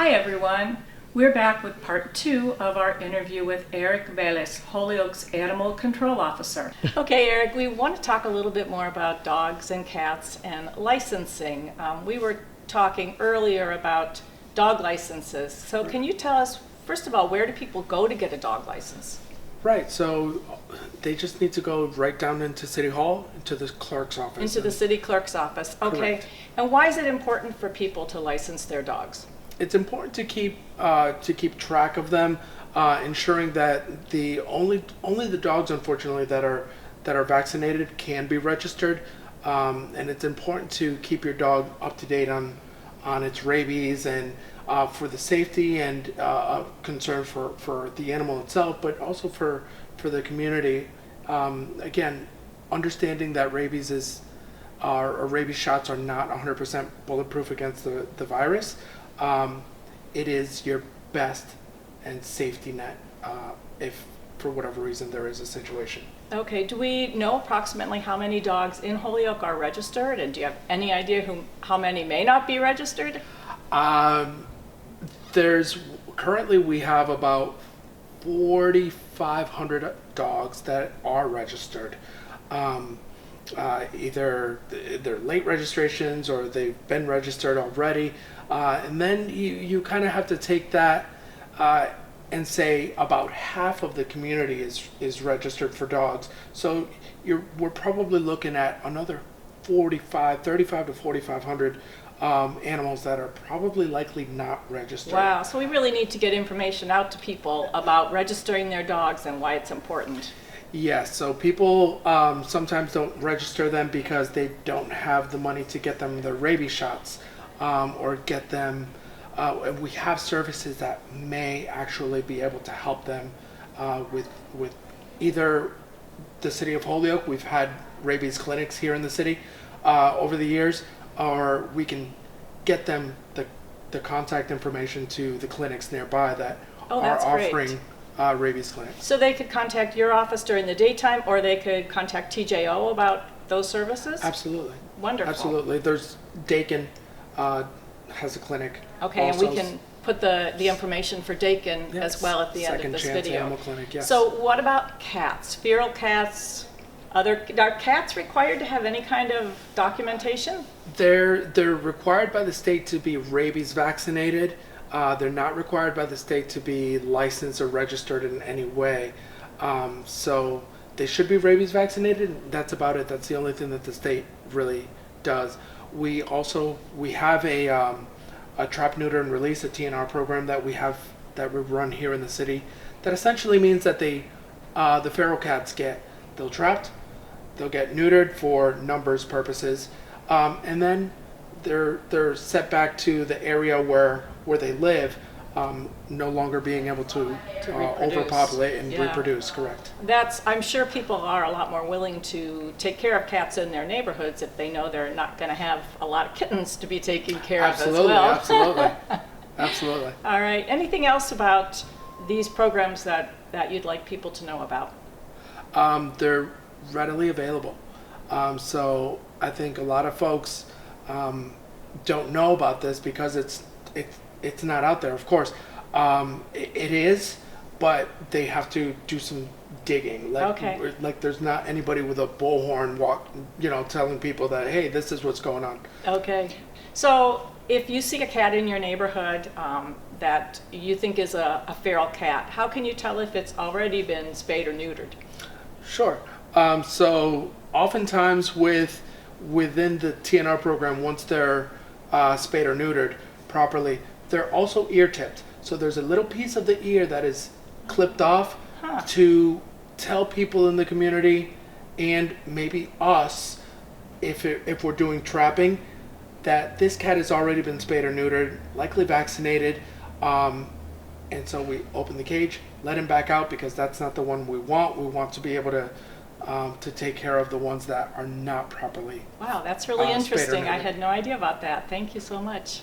Hi everyone. We're back with part 2 of our interview with Erick Vélez, Holyoke's Animal Control Officer. Okay, Erick, we want to talk a little bit more about dogs and cats and licensing. We were talking earlier about dog licenses. So can you tell us, first of all, where do people go to get a dog license? Right, so they just need to go right down into City Hall, into the clerk's office. Into the city clerk's office, okay. Correct. And why is it important for people to license their dogs? It's important to keep track of them, ensuring that the only the dogs, unfortunately, that are vaccinated can be registered, and it's important to keep your dog up to date on its rabies and for the safety and concern for the animal itself, but also for the community. Again, understanding that rabies shots are not 100% bulletproof against the virus. It is your best and safety net if for whatever reason there is a situation. Okay, do we know approximately how many dogs in Holyoke are registered, and do you have any idea how many may not be registered? Currently we have about 4,500 dogs that are registered. Either they're late registrations or they've been registered already, and then you kind of have to take that and say about half of the community is registered for dogs. So we're probably looking at another 35 to 4,500 animals that are probably likely not registered. Wow, so we really need to get information out to people about registering their dogs and why it's important. Yes, so people sometimes don't register them because they don't have the money to get them their rabies shots or get them. We have services that may actually be able to help them with either the city of Holyoke. We've had rabies clinics here in the city over the years, or we can get them the contact information to the clinics nearby that are offering rabies clinics. So they could contact your office during the daytime, or they could contact TJO about those services? Absolutely. Wonderful. Absolutely. There's Dakin has a clinic. Okay, also, and we can put the information for Dakin yes, as well at the end of Second this Chance video. Animal Clinic, yes. So what about cats? Feral cats? Are cats required to have any kind of documentation? They're required by the state to be rabies vaccinated. They're not required by the state to be licensed or registered in any way. So they should be rabies vaccinated. That's about it. That's the only thing that the state really does. We have a trap, neuter, and release, a TNR program that we run here in the city. That essentially means that the feral cats they'll trapped, they'll get neutered for numbers purposes, and then they're set back to the area where they live, no longer being able to overpopulate and reproduce. Correct. I'm sure people are a lot more willing to take care of cats in their neighborhoods if they know they're not going to have a lot of kittens to be taken care of as well. Absolutely. Absolutely. All right. Anything else about these programs that you'd like people to know about? They're readily available. So I think a lot of folks don't know about this because it's not out there. Of course, it is, but they have to do some digging. Like there's not anybody with a bullhorn telling people that, hey, this is what's going on. Okay. So if you see a cat in your neighborhood that you think is a feral cat, how can you tell if it's already been spayed or neutered? Sure. So oftentimes within the TNR program, once they're spayed or neutered properly, they're also ear tipped. So there's a little piece of the ear that is clipped off to tell people in the community and maybe us, if we're doing trapping, that this cat has already been spayed or neutered, likely vaccinated, and so we open the cage, let him back out because that's not the one we want. We want to be able to take care of the ones that are not properly. Wow, that's really interesting. I had no idea about that. Thank you so much.